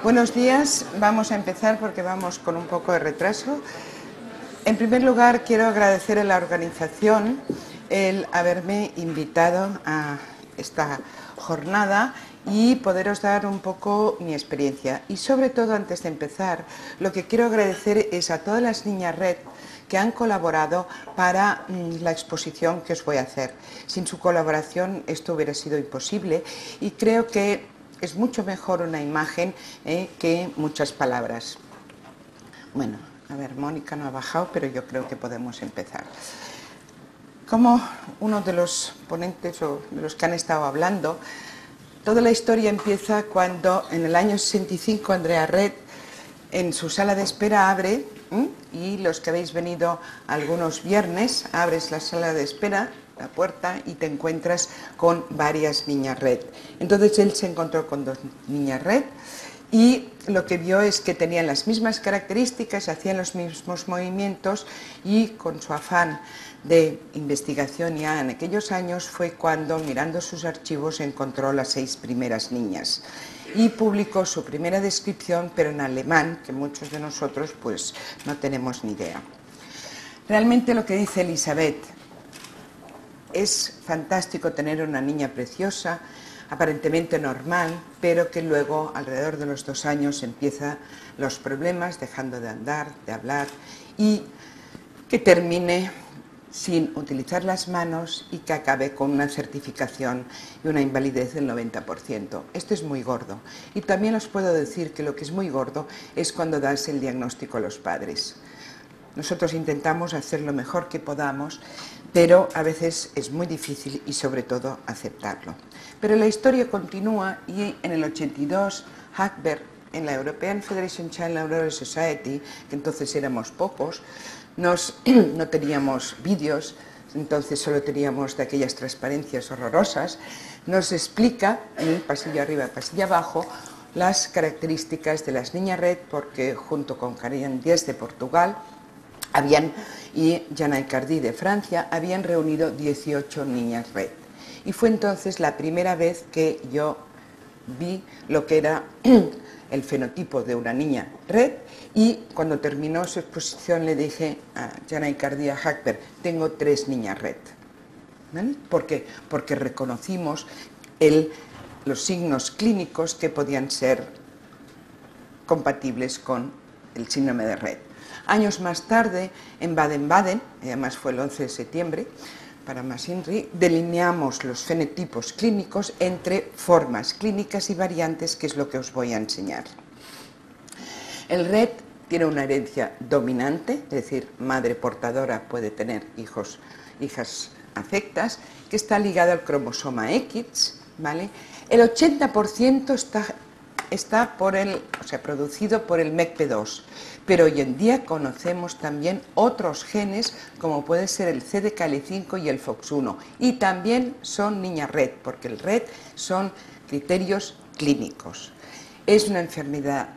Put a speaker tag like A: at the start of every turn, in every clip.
A: Buenos días, vamos a empezar porque vamos con un poco de retraso. En primer lugar, quiero agradecer a la organización el haberme invitado a esta jornada y poderos dar un poco mi experiencia. Y sobre todo, antes de empezar, lo que quiero agradecer es a todas las niñas Red que han colaborado para la exposición que os voy a hacer. Sin su colaboración esto hubiera sido imposible y creo que es mucho mejor una imagen que muchas palabras. Bueno, a ver, Mónica no ha bajado, pero yo creo que podemos empezar. Como uno de los ponentes o de los que han estado hablando, toda la historia empieza cuando en el año 65 Andrea Red en su sala de espera abre, y los que habéis venido algunos viernes, abres la sala de espera, la puerta, y te encuentras con varias niñas Red. Entonces él se encontró con dos niñas Red y lo que vio es que tenían las mismas características, hacían los mismos movimientos, y con su afán de investigación ya en aquellos años fue cuando, mirando sus archivos, encontró las 6 primeras niñas y publicó su primera descripción, pero en alemán, que muchos de nosotros pues no tenemos ni idea. Realmente lo que dice Elisabeth: es fantástico tener una niña preciosa, aparentemente normal, pero que luego, alrededor de los 2 años, empiezan los problemas, dejando de andar, de hablar, y que termine sin utilizar las manos y que acabe con una certificación y una invalidez del 90%. Esto es muy gordo. Y también os puedo decir que lo que es muy gordo es cuando das el diagnóstico a los padres. Nosotros intentamos hacer lo mejor que podamos, pero a veces es muy difícil y sobre todo aceptarlo. Pero la historia continúa y en el 82 Hackberg, en la European Federation Child Neurology Society, que entonces éramos pocos, no teníamos vídeos, entonces solo teníamos de aquellas transparencias horrorosas, nos explica en el pasillo arriba, pasillo abajo, las características de las niñas Red, porque junto con Karen Diez de Portugal y Jana Icardi de Francia habían reunido 18 niñas Red. Y fue entonces la primera vez que yo vi lo que era el fenotipo de una niña Red, y cuando terminó su exposición le dije a Jana Icardi y a Hackberg: tengo 3 niñas Red. ¿Vale? ¿Por qué? Porque reconocimos los signos clínicos que podían ser compatibles con el síndrome de Red. Años más tarde, en Baden-Baden, además fue el 11 de septiembre, para más INRI, delineamos los fenotipos clínicos entre formas clínicas y variantes, que es lo que os voy a enseñar. El Red tiene una herencia dominante, es decir, madre portadora puede tener hijos, hijas afectas, que está ligado al cromosoma X, ¿vale? El 80% está producido por el MECP2, pero hoy en día conocemos también otros genes, como puede ser el CDKL5 y el FOX1, y también son niñas Red, porque el Red son criterios clínicos. Es una enfermedad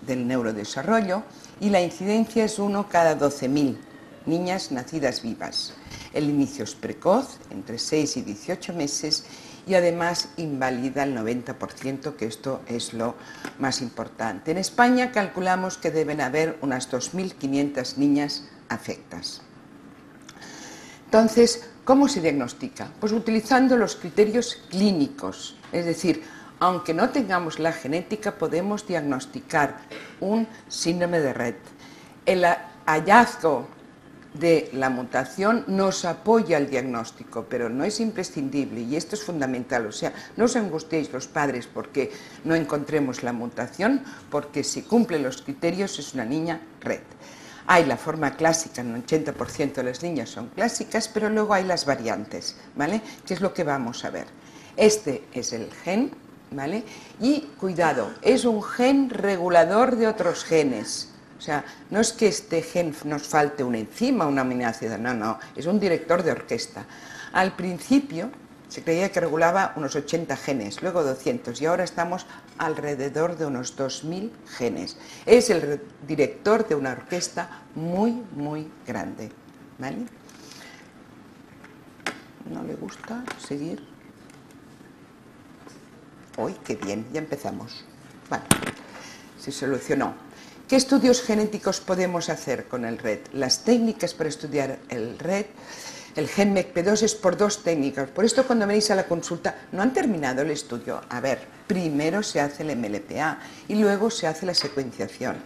A: del neurodesarrollo y la incidencia es 1 cada 12.000 niñas nacidas vivas. El inicio es precoz, entre 6 y 18 meses, y además invalida el 90%, que esto es lo más importante. En España calculamos que deben haber unas 2.500 niñas afectas. Entonces, ¿cómo se diagnostica? Pues utilizando los criterios clínicos, es decir, aunque no tengamos la genética, podemos diagnosticar un síndrome de Red. El hallazgo de la mutación nos apoya el diagnóstico, pero no es imprescindible, y esto es fundamental. O sea, no os angustiéis los padres porque no encontremos la mutación, porque si cumple los criterios es una niña Red. Hay la forma clásica, en un 80% de las niñas son clásicas, pero luego hay las variantes, ¿vale? Que es lo que vamos a ver. Este es el gen, ¿vale? Y cuidado, es un gen regulador de otros genes. O sea, no es que este gen nos falte una enzima, una aminoácida, no, es un director de orquesta. Al principio se creía que regulaba unos 80 genes, luego 200, y ahora estamos alrededor de unos 2.000 genes. Es el director de una orquesta muy, muy grande, ¿vale? ¿No le gusta seguir? ¡Uy, qué bien! Ya empezamos. Vale. se solucionó. ¿Qué estudios genéticos podemos hacer con el RET? Las técnicas para estudiar el RET, el gen MECP2 es por dos técnicas. Por esto cuando venís a la consulta no han terminado el estudio. A ver, primero se hace el MLPA y luego se hace la secuenciación.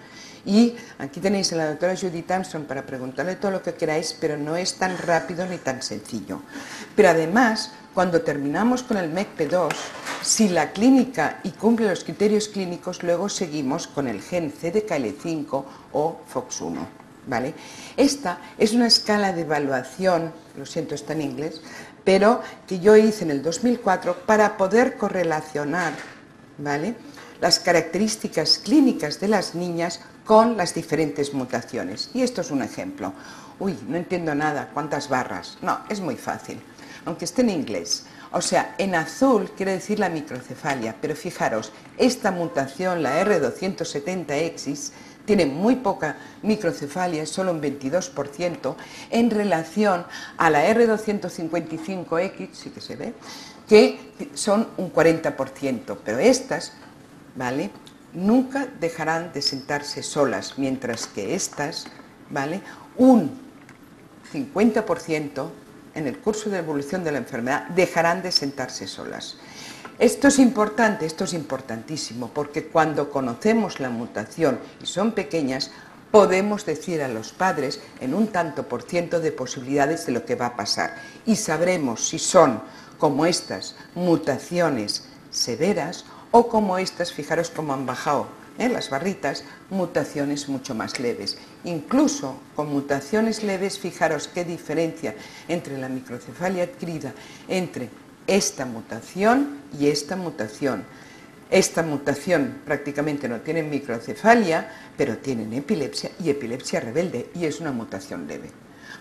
A: Y aquí tenéis a la doctora Judith Armstrong para preguntarle todo lo que queráis, pero no es tan rápido ni tan sencillo. Pero además, cuando terminamos con el MECP2, si la clínica y cumple los criterios clínicos, luego seguimos con el gen CDKL5 o FOX1. ¿Vale? Esta es una escala de evaluación, lo siento, está en inglés, pero que yo hice en el 2004 para poder correlacionar, ¿vale?, las características clínicas de las niñas con las diferentes mutaciones. Y esto es un ejemplo. Uy, no entiendo nada, ¿cuántas barras? No, es muy fácil, aunque esté en inglés. O sea, en azul quiere decir la microcefalia, pero fijaros, esta mutación, la R270X, tiene muy poca microcefalia, solo un 22%, en relación a la R255X, sí que se ve, que son un 40%, pero estas, ¿vale?, nunca dejarán de sentarse solas, mientras que estas, ¿vale?, un 50% en el curso de evolución de la enfermedad dejarán de sentarse solas. Esto es importante, esto es importantísimo, porque cuando conocemos la mutación y son pequeñas, podemos decir a los padres en un tanto por ciento de posibilidades de lo que va a pasar y sabremos si son como estas mutaciones severas o como estas, fijaros cómo han bajado las barritas, mutaciones mucho más leves. Incluso con mutaciones leves, fijaros qué diferencia entre la microcefalia adquirida entre esta mutación y esta mutación. Esta mutación prácticamente no tiene microcefalia, pero tienen epilepsia y epilepsia rebelde, y es una mutación leve.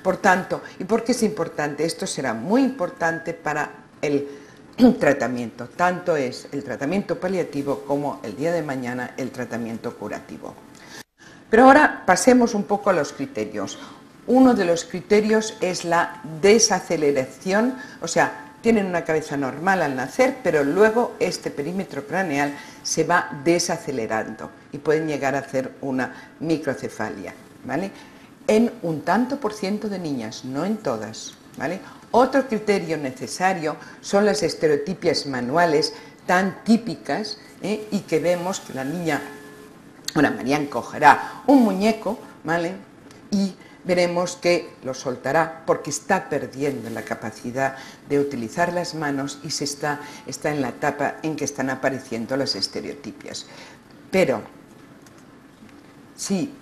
A: Por tanto, ¿y por qué es importante? Esto será muy importante para el tratamiento. Tanto es el tratamiento paliativo como el día de mañana el tratamiento curativo. Pero ahora pasemos un poco a los criterios. Uno de los criterios es la desaceleración, o sea, tienen una cabeza normal al nacer, pero luego este perímetro craneal se va desacelerando y pueden llegar a hacer una microcefalia, ¿vale?, en un tanto por ciento de niñas, no en todas, ¿vale? Otro criterio necesario son las estereotipias manuales tan típicas, y que vemos que la niña, bueno, Marianne cogerá un muñeco, ¿vale?, y veremos que lo soltará porque está perdiendo la capacidad de utilizar las manos y está en la etapa en que están apareciendo las estereotipias. Pero si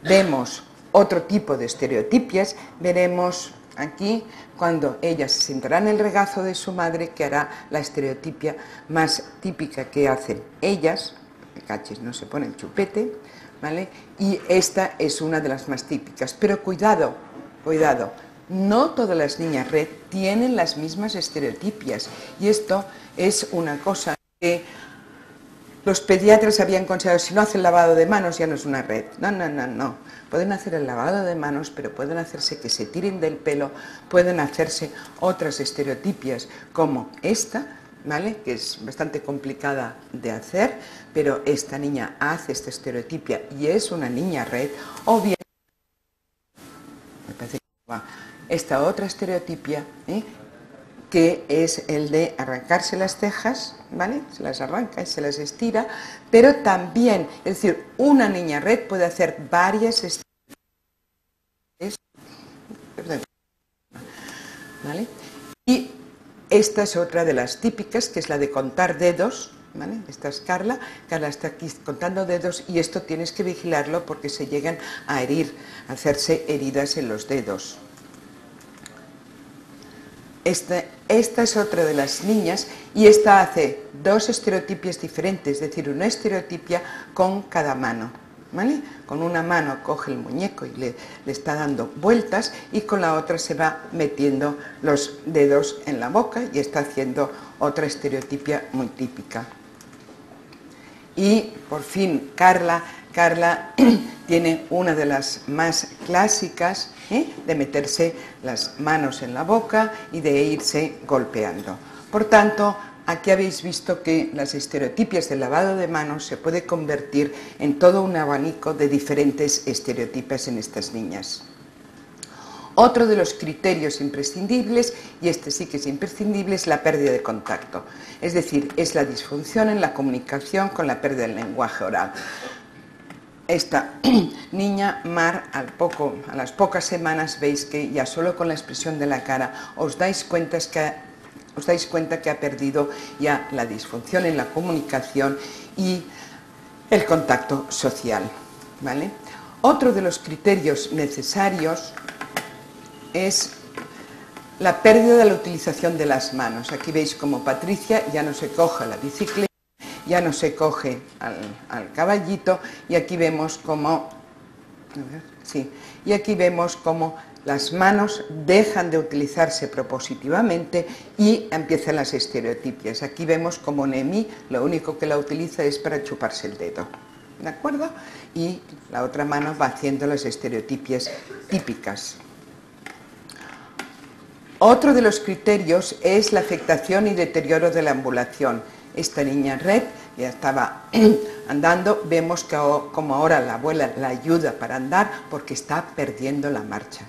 A: vemos otro tipo de estereotipias, veremos aquí cuando ella se sentará en el regazo de su madre, que hará la estereotipia más típica que hacen ellas, me caches, no se pone el chupete, ¿vale?, y esta es una de las más típicas. Pero cuidado, cuidado, no todas las niñas RET tienen las mismas estereotipias, y esto es una cosa que los pediatras habían considerado: si no hacen lavado de manos ya no es una RET. No, no, no, no. Pueden hacer el lavado de manos, pero pueden hacerse que se tiren del pelo, pueden hacerse otras estereotipias como esta, ¿vale?, que es bastante complicada de hacer, pero esta niña hace esta estereotipia y es una niña RET, o bien me parece que va esta otra estereotipia, que es el de arrancarse las cejas, ¿vale?, se las arranca y se las estira, pero también, es decir, una niña RET puede hacer varias estereotipias, ¿vale?, y esta es otra de las típicas, que es la de contar dedos, ¿vale?, esta es Carla está aquí contando dedos, y esto tienes que vigilarlo porque se llegan a herir, a hacerse heridas en los dedos. Esta es otra de las niñas, y esta hace dos estereotipias diferentes, es decir, una estereotipia con cada mano, ¿vale? Con una mano coge el muñeco y le está dando vueltas, y con la otra se va metiendo los dedos en la boca y está haciendo otra estereotipia muy típica. Y por fin Carla tiene una de las más clásicas, de meterse las manos en la boca y de irse golpeando. Por tanto, aquí habéis visto que las estereotipias del lavado de manos se puede convertir en todo un abanico de diferentes estereotipias en estas niñas. Otro de los criterios imprescindibles, y este sí que es imprescindible, es la pérdida de contacto. Es decir, es la disfunción en la comunicación con la pérdida del lenguaje oral. Esta niña, Mar, a las pocas semanas veis que ya solo con la expresión de la cara os dais cuenta que ha perdido ya la disfunción en la comunicación y el contacto social, ¿vale? Otro de los criterios necesarios es la pérdida de la utilización de las manos. Aquí veis como Patricia ya no se coge la bicicleta, ya no se coge al caballito, y aquí vemos como, las manos dejan de utilizarse propositivamente y empiezan las estereotipias. Aquí vemos como Noemí lo único que la utiliza es para chuparse el dedo, ¿de acuerdo? Y la otra mano va haciendo las estereotipias típicas. Otro de los criterios es la afectación y deterioro de la ambulación. Esta niña Red ya estaba andando, vemos que como ahora la abuela la ayuda para andar porque está perdiendo la marcha.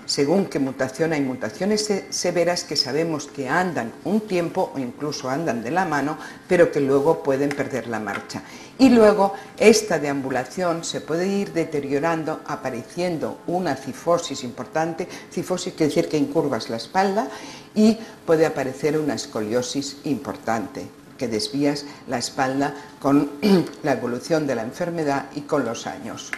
A: Según qué mutación, hay mutaciones severas que sabemos que andan un tiempo o incluso andan de la mano, pero que luego pueden perder la marcha. Y luego esta deambulación se puede ir deteriorando, apareciendo una cifosis importante. Cifosis quiere decir que incurvas la espalda, y puede aparecer una escoliosis importante, que desvías la espalda con la evolución de la enfermedad y con los años.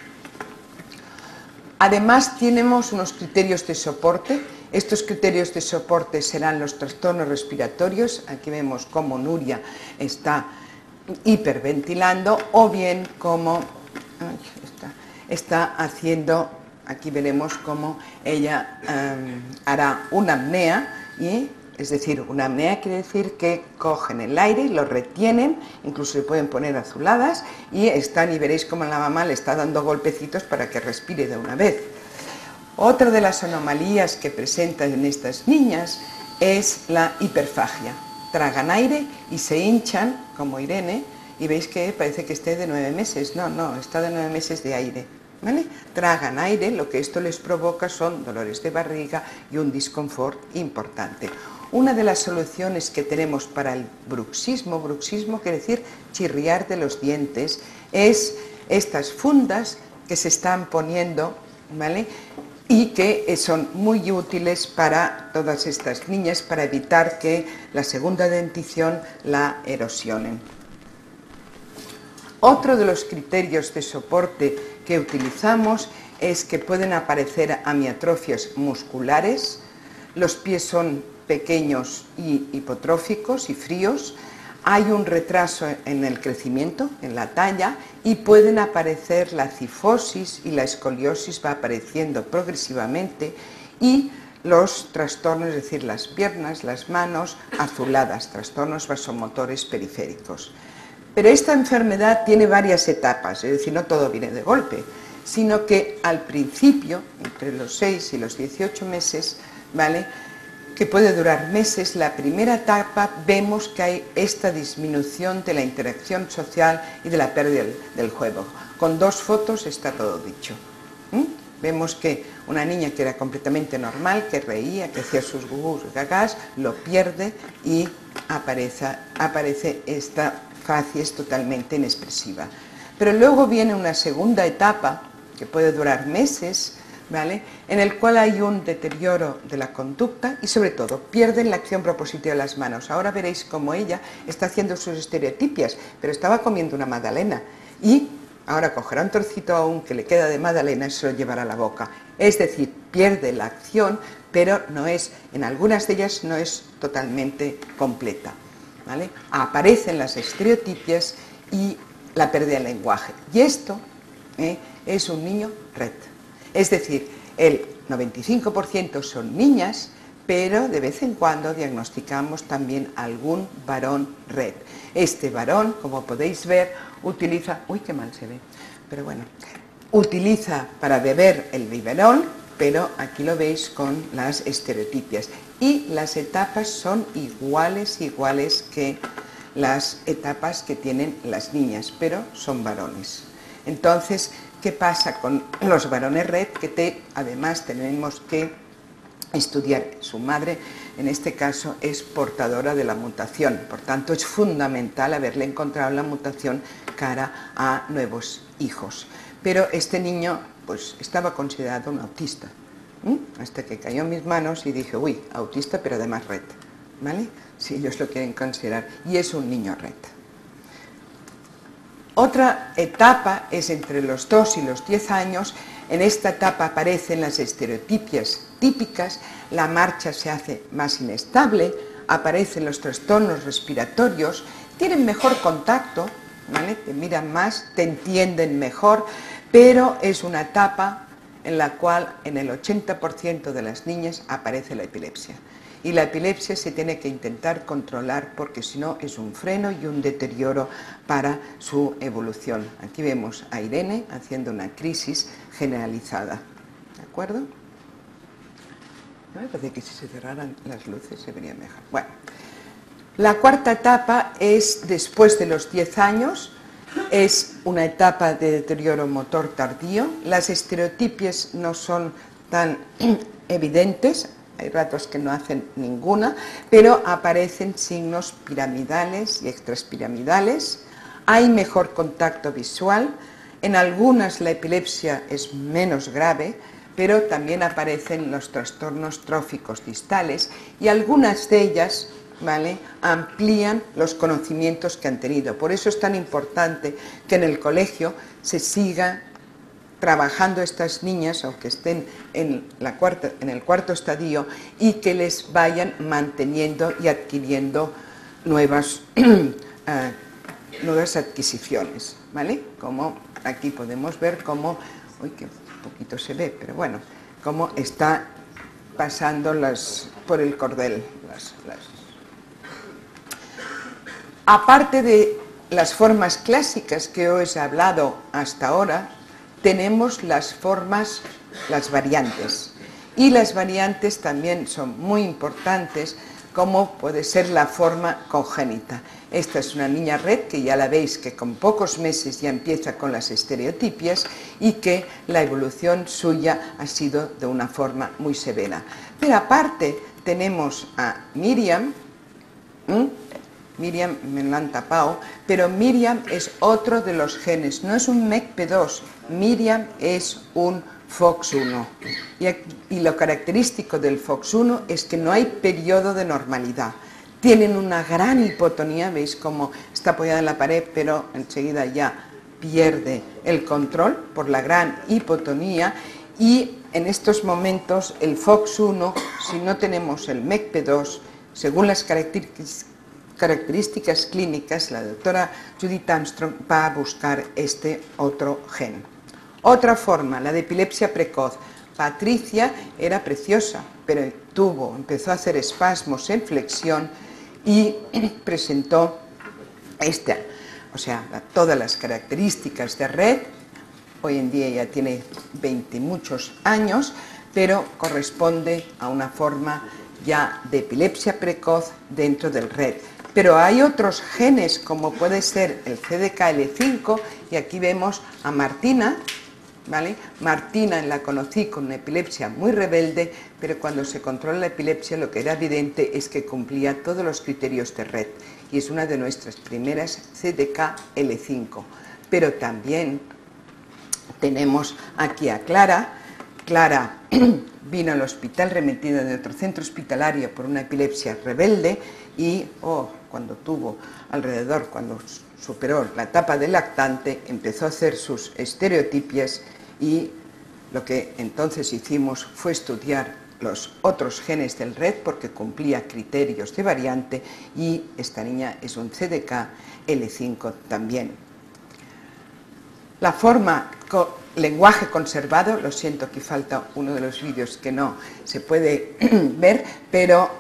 A: Además, tenemos unos criterios de soporte. Estos criterios de soporte serán los trastornos respiratorios. Aquí vemos cómo Nuria está hiperventilando, o bien cómo está haciendo, aquí veremos cómo ella hará una apnea, es decir, una apnea quiere decir que cogen el aire y lo retienen, incluso se pueden poner azuladas, y están, y veréis cómo la mamá le está dando golpecitos para que respire de una vez. Otra de las anomalías que presentan en estas niñas es la hiperfagia. Tragan aire y se hinchan, como Irene, y veis que parece que esté de 9 meses. No, está de 9 meses de aire, ¿vale? Tragan aire, lo que esto les provoca son dolores de barriga y un disconfort importante. Una de las soluciones que tenemos para el bruxismo quiere decir chirriar de los dientes, es estas fundas que se están poniendo, ¿vale? Y que son muy útiles para todas estas niñas para evitar que la segunda dentición la erosionen. Otro de los criterios de soporte que utilizamos es que pueden aparecer amiatrofias musculares, los pies son pequeños y hipotróficos y fríos, hay un retraso en el crecimiento, en la talla, y pueden aparecer la cifosis, y la escoliosis va apareciendo progresivamente, y los trastornos, es decir, las piernas, las manos azuladas, trastornos vasomotores periféricos. Pero esta enfermedad tiene varias etapas, es decir, no todo viene de golpe, sino que al principio, entre los 6 y los 18 meses, ¿vale?, que puede durar meses, la primera etapa vemos que hay esta disminución de la interacción social y de la pérdida del juego. Con 2 fotos está todo dicho. Vemos que una niña que era completamente normal, que reía, que hacía sus gugús, gagás, lo pierde y aparece esta facies totalmente inexpresiva. Pero luego viene una segunda etapa, que puede durar meses, ¿vale?, en el cual hay un deterioro de la conducta y sobre todo pierden la acción propositiva de las manos. Ahora veréis cómo ella está haciendo sus estereotipias, pero estaba comiendo una magdalena y ahora cogerá un trocito aún que le queda de magdalena y se lo llevará a la boca. Es decir, pierde la acción, pero no es, en algunas de ellas no es totalmente completa, ¿vale? Aparecen las estereotipias y la pérdida del lenguaje. Y esto es un niño red. Es decir, el 95% son niñas, pero de vez en cuando diagnosticamos también algún varón red. Este varón, como podéis ver, utiliza, uy, qué mal se ve, pero bueno, utiliza para beber el biberón, pero aquí lo veis con las estereotipias. Y las etapas son iguales que las etapas que tienen las niñas, pero son varones. Entonces, ¿qué pasa con los varones Rett? Que además tenemos que estudiar. Su madre, en este caso, es portadora de la mutación. Por tanto, es fundamental haberle encontrado la mutación cara a nuevos hijos. Pero este niño, pues, estaba considerado un autista. Hasta que cayó en mis manos y dije, uy, autista, pero además Rett, ¿vale? Si ellos lo quieren considerar. Y es un niño Rett. Otra etapa es entre los 2 y los 10 años. En esta etapa aparecen las estereotipias típicas, la marcha se hace más inestable, aparecen los trastornos respiratorios, tienen mejor contacto, ¿vale? Te miran más, te entienden mejor, pero es una etapa en la cual en el 80% de las niñas aparece la epilepsia. Y la epilepsia se tiene que intentar controlar porque si no es un freno y un deterioro para su evolución. Aquí vemos a Irene haciendo una crisis generalizada. ¿De acuerdo? Me parece que si se cerraran las luces se vería mejor. Bueno, la cuarta etapa es después de los 10 años. Es una etapa de deterioro motor tardío. Las estereotipias no son tan evidentes, hay ratos que no hacen ninguna, pero aparecen signos piramidales y extraspiramidales. Hay mejor contacto visual. En algunas la epilepsia es menos grave, pero también aparecen los trastornos tróficos distales y algunas de ellas, ¿vale?, amplían los conocimientos que han tenido. Por eso es tan importante que en el colegio se siga trabajando estas niñas, aunque estén en el cuarto estadio, y que les vayan manteniendo y adquiriendo nuevas adquisiciones, ¿vale? Como aquí podemos ver cómo, uy, que poquito se ve, pero bueno, cómo está pasando por el cordel. Aparte de las formas clásicas que os he hablado hasta ahora, tenemos las variantes. Y las variantes también son muy importantes, como puede ser la forma congénita. Esta es una niña Rett que ya la veis que con pocos meses ya empieza con las estereotipias y que la evolución suya ha sido de una forma muy severa. Pero aparte tenemos a Miriam. Miriam me la han tapado, pero Miriam es otro de los genes, no es un MECP2, Miriam es un FOX1. Y lo característico del FOX1 es que no hay periodo de normalidad. Tienen una gran hipotonía, veis cómo está apoyada en la pared, pero enseguida ya pierde el control por la gran hipotonía. Y en estos momentos el FOX1, si no tenemos el MECP2, según las características clínicas, la doctora Judith Armstrong va a buscar este otro gen. Otra forma, la de epilepsia precoz. Patricia era preciosa, pero empezó a hacer espasmos en flexión y presentó todas las características de Rett. Hoy en día ya tiene 20 y muchos años, pero corresponde a una forma ya de epilepsia precoz dentro del Rett. Pero hay otros genes, como puede ser el CDKL5, y aquí vemos a Martina, ¿vale? Martina la conocí con una epilepsia muy rebelde, pero cuando se controla la epilepsia lo que era evidente es que cumplía todos los criterios de Rett, y es una de nuestras primeras CDKL5. Pero también tenemos aquí a Clara. Clara vino al hospital remitida de otro centro hospitalario por una epilepsia rebelde y cuando superó la etapa de lactante, empezó a hacer sus estereotipias y lo que entonces hicimos fue estudiar los otros genes del Rett porque cumplía criterios de variante y esta niña es un CDKL5 también. La forma lenguaje conservado, lo siento, aquí falta uno de los vídeos que no se puede ver, pero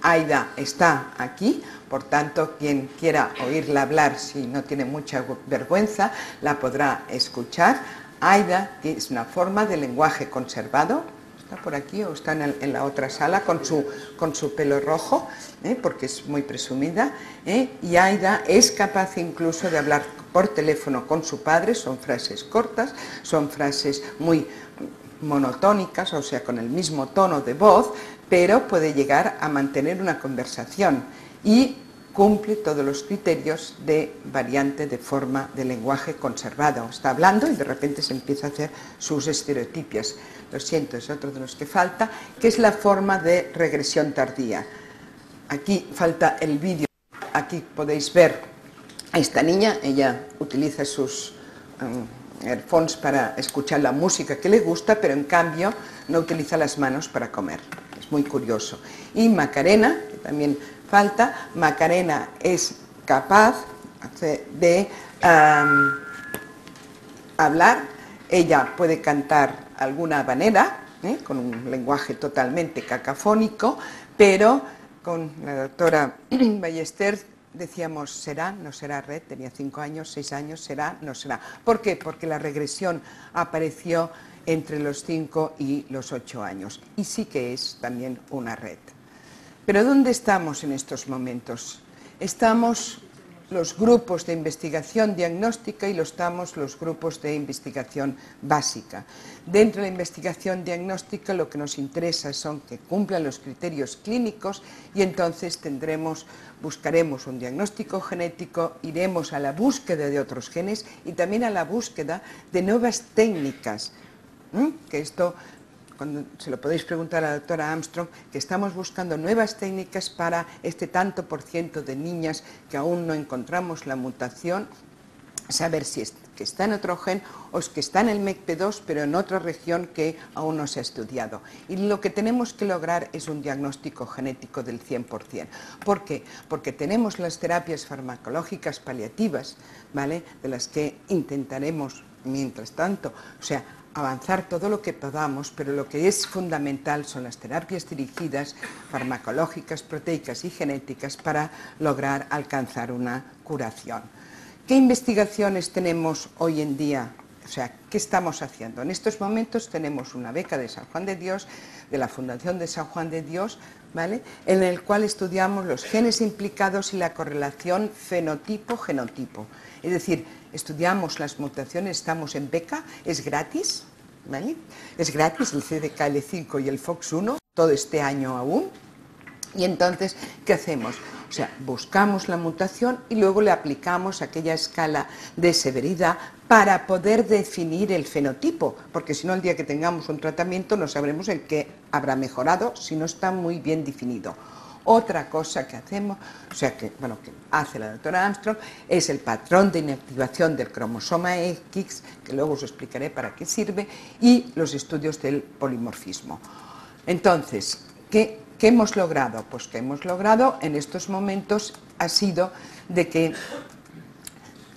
A: Aida está aquí, por tanto, quien quiera oírla hablar, si no tiene mucha vergüenza, la podrá escuchar. Aida es una forma de lenguaje conservado, está por aquí o está en la otra sala con su pelo rojo, porque es muy presumida, y Aida es capaz incluso de hablar por teléfono con su padre, son frases cortas, son frases muy monotónicas, o sea, con el mismo tono de voz, pero puede llegar a mantener una conversación y cumple todos los criterios de variante de forma de lenguaje conservado. Está hablando y de repente se empieza a hacer sus estereotipias. Lo siento, es otro de los que falta, que es la forma de regresión tardía. Aquí falta el vídeo. Aquí podéis ver a esta niña, ella utiliza sus earphones para escuchar la música que le gusta, pero en cambio no utiliza las manos para comer. Es muy curioso. Y Macarena, que también falta, Macarena es capaz de hablar, ella puede cantar alguna habanera, con un lenguaje totalmente cacafónico, pero con la doctora Ballester decíamos, será, no será red, tenía 5 años, 6 años, será, no será. ¿Por qué? Porque la regresión apareció entre los 5 y los 8 años, y sí que es también una red. Pero ¿dónde estamos en estos momentos? Estamos los grupos de investigación diagnóstica y estamos los grupos de investigación básica. Dentro de la investigación diagnóstica lo que nos interesa son que cumplan los criterios clínicos y entonces buscaremos un diagnóstico genético, iremos a la búsqueda de otros genes y también a la búsqueda de nuevas técnicas, que esto, se lo podéis preguntar a la doctora Armstrong, que estamos buscando nuevas técnicas para este tanto por ciento de niñas que aún no encontramos la mutación, saber si es que está en otro gen o es que está en el MECP2, pero en otra región que aún no se ha estudiado. Y lo que tenemos que lograr es un diagnóstico genético del 100%. ¿Por qué? Porque tenemos las terapias farmacológicas paliativas, ¿vale?, de las que intentaremos, mientras tanto, o sea, avanzar todo lo que podamos, pero lo que es fundamental son las terapias dirigidas, farmacológicas, proteicas y genéticas para lograr alcanzar una curación. ¿Qué investigaciones tenemos hoy en día? O sea, ¿qué estamos haciendo? En estos momentos tenemos una beca de San Juan de Dios, de la Fundación de San Juan de Dios, ¿vale?, en el cual estudiamos los genes implicados y la correlación fenotipo-genotipo. Es decir, estudiamos las mutaciones, estamos en beca, es gratis, ¿vale? Es gratis el CDKL5 y el FOX1, todo este año aún. Y entonces, ¿qué hacemos? O sea, buscamos la mutación y luego le aplicamos aquella escala de severidad para poder definir el fenotipo, porque si no, el día que tengamos un tratamiento no sabremos en qué habrá mejorado si no está muy bien definido. Otra cosa que hacemos, o sea, que hace la doctora Armstrong, es el patrón de inactivación del cromosoma X, que luego os explicaré para qué sirve, y los estudios del polimorfismo. Entonces, ¿qué hemos logrado? Pues que hemos logrado en estos momentos ha sido de que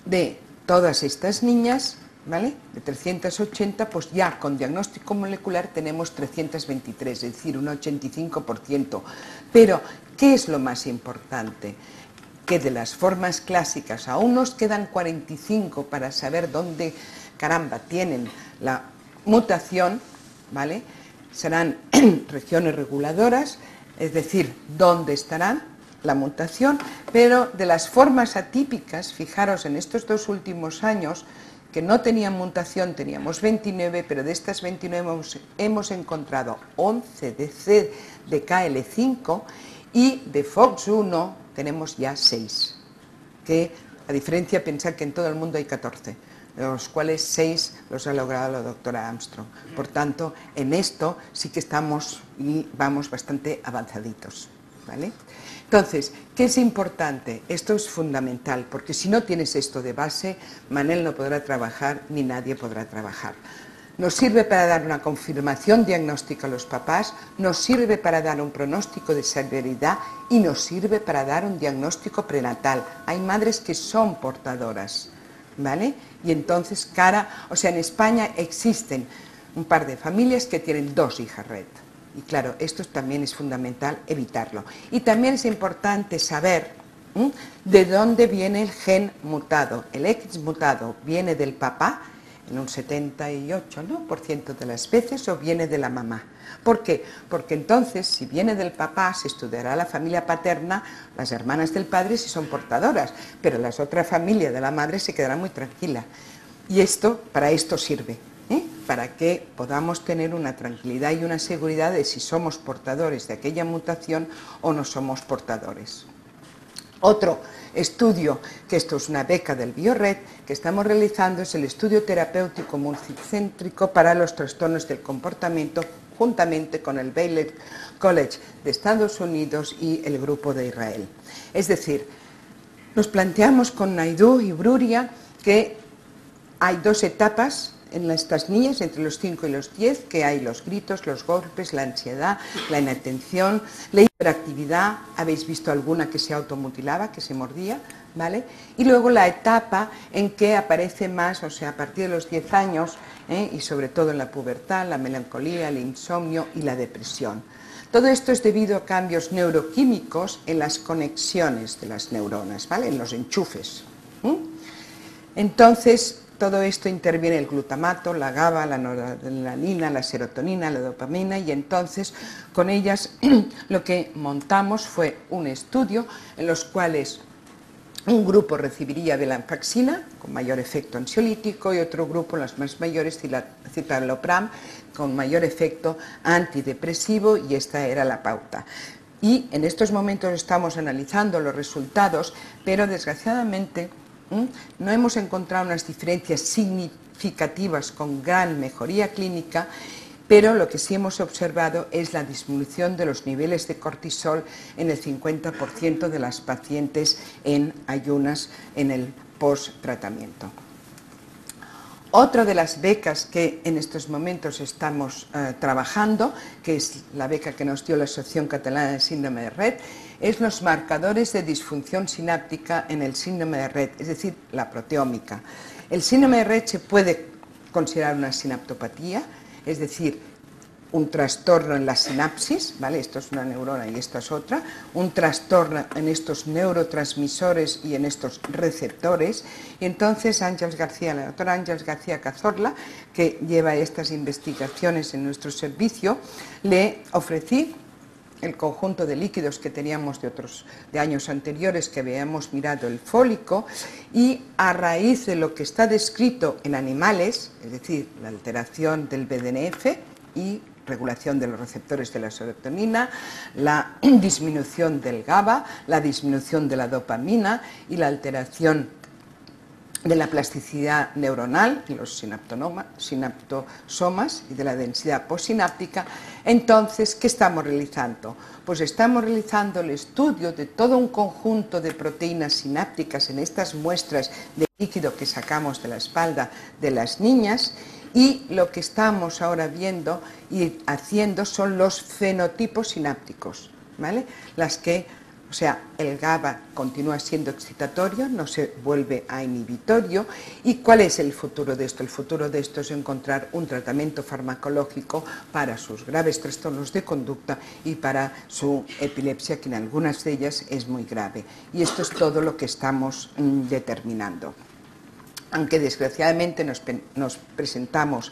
A: de todas estas niñas, ¿vale?, de 380, pues ya con diagnóstico molecular tenemos 323, es decir, un 85%. Pero, ¿qué es lo más importante? Que de las formas clásicas aún nos quedan 45 para saber dónde, caramba, tienen la mutación, ¿vale? Serán regiones reguladoras, es decir, dónde estarán la mutación, pero de las formas atípicas, fijaros, en estos 2 últimos años, que no tenían mutación, teníamos 29, pero de estas 29 hemos encontrado 11 de KL5 y de FOX1 tenemos ya 6, que a diferencia, pensad que en todo el mundo hay 14, de los cuales 6 los ha logrado la doctora Armstrong. Por tanto, en esto sí que estamos y vamos bastante avanzaditos, ¿vale? Entonces, ¿qué es importante? Esto es fundamental, porque si no tienes esto de base, Manel no podrá trabajar ni nadie podrá trabajar. Nos sirve para dar una confirmación diagnóstica a los papás, nos sirve para dar un pronóstico de severidad y nos sirve para dar un diagnóstico prenatal. Hay madres que son portadoras, ¿vale? Y entonces, o sea, en España existen un par de familias que tienen 2 hijas red. Y claro, esto también es fundamental evitarlo. Y también es importante saber de dónde viene el gen mutado. El X mutado viene del papá, en un 78%, ¿no?, por ciento de las veces, o viene de la mamá. ¿Por qué? Porque entonces, si viene del papá, se estudiará la familia paterna, las hermanas del padre si son portadoras, pero la otra familia de la madre se quedará muy tranquila. Y esto, para esto sirve, para que podamos tener una tranquilidad y una seguridad de si somos portadores de aquella mutación o no somos portadores. Otro estudio, que esto es una beca del BioRed, que estamos realizando, es el estudio terapéutico multicéntrico para los trastornos del comportamiento, juntamente con el Baylor College de Estados Unidos y el Grupo de Israel. Es decir, nos planteamos con Naidoo y Bruria que hay dos etapas en estas niñas, entre los 5 y los 10, que hay los gritos, los golpes, la ansiedad, la inatención, la hiperactividad. Habéis visto alguna que se automutilaba, que se mordía, ¿vale? Y luego la etapa en que aparece más, o sea, a partir de los 10 años, y sobre todo en la pubertad, la melancolía, el insomnio y la depresión. Todo esto es debido a cambios neuroquímicos en las conexiones de las neuronas, ¿vale?, en los enchufes. Entonces, todo esto interviene el glutamato, la GABA, la noradrenalina, la serotonina, la dopamina, y entonces con ellas lo que montamos fue un estudio en los cuales un grupo recibiría venlafaxina con mayor efecto ansiolítico y otro grupo, los más mayores, citalopram con mayor efecto antidepresivo, y esta era la pauta. Y en estos momentos estamos analizando los resultados, pero desgraciadamente no hemos encontrado unas diferencias significativas con gran mejoría clínica, pero lo que sí hemos observado es la disminución de los niveles de cortisol en el 50% de las pacientes en ayunas en el post-tratamiento. Otra de las becas que en estos momentos estamos trabajando, que es la beca que nos dio la Asociación Catalana de Síndrome de Rett, es los marcadores de disfunción sináptica en el síndrome de Rett, es decir, la proteómica. El síndrome de Rett se puede considerar una sinaptopatía, es decir, un trastorno en la sinapsis, ¿vale? Esto es una neurona y esto es otra, un trastorno en estos neurotransmisores y en estos receptores. Y entonces Ángeles García, la doctora Ángeles García Cazorla, que lleva estas investigaciones en nuestro servicio, le ofrecí el conjunto de líquidos que teníamos de años anteriores, que habíamos mirado el fólico, y a raíz de lo que está descrito en animales, es decir, la alteración del BDNF y regulación de los receptores de la serotonina, la disminución del GABA, la disminución de la dopamina y la alteración de la plasticidad neuronal, de los sinaptosomas y de la densidad postsináptica. Entonces, ¿qué estamos realizando? Pues estamos realizando el estudio de todo un conjunto de proteínas sinápticas en estas muestras de líquido que sacamos de la espalda de las niñas, y lo que estamos ahora viendo y haciendo son los fenotipos sinápticos, ¿vale? Las que, o sea, el GABA continúa siendo excitatorio, no se vuelve a inhibitorio. ¿Y cuál es el futuro de esto? El futuro de esto es encontrar un tratamiento farmacológico para sus graves trastornos de conducta y para su epilepsia, que en algunas de ellas es muy grave. Y esto es todo lo que estamos determinando. Aunque desgraciadamente nos presentamos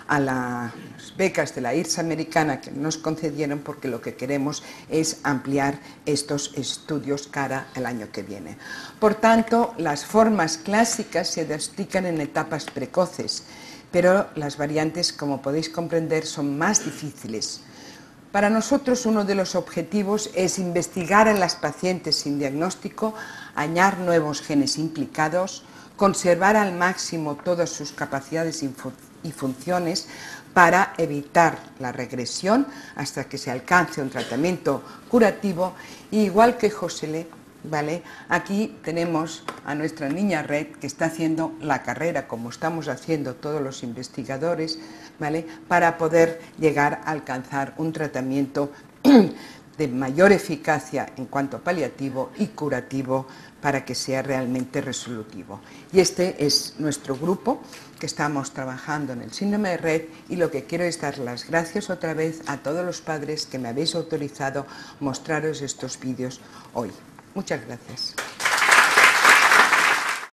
A: a las becas de la IRSA americana que nos concedieron, porque lo que queremos es ampliar estos estudios cara al año que viene. Por tanto, las formas clásicas se diagnostican en etapas precoces, pero las variantes, como podéis comprender, son más difíciles. Para nosotros uno de los objetivos es investigar en las pacientes sin diagnóstico, hallar nuevos genes implicados, conservar al máximo todas sus capacidades y funciones para evitar la regresión hasta que se alcance un tratamiento curativo. Y igual que Josele, ¿vale?, aquí tenemos a nuestra niña Rett, que está haciendo la carrera, como estamos haciendo todos los investigadores, ¿vale?, para poder llegar a alcanzar un tratamiento de mayor eficacia en cuanto a paliativo y curativo, para que sea realmente resolutivo. Y este es nuestro grupo que estamos trabajando en el síndrome de Rett, y lo que quiero es dar las gracias otra vez a todos los padres que me habéis autorizado mostraros estos vídeos hoy. Muchas gracias.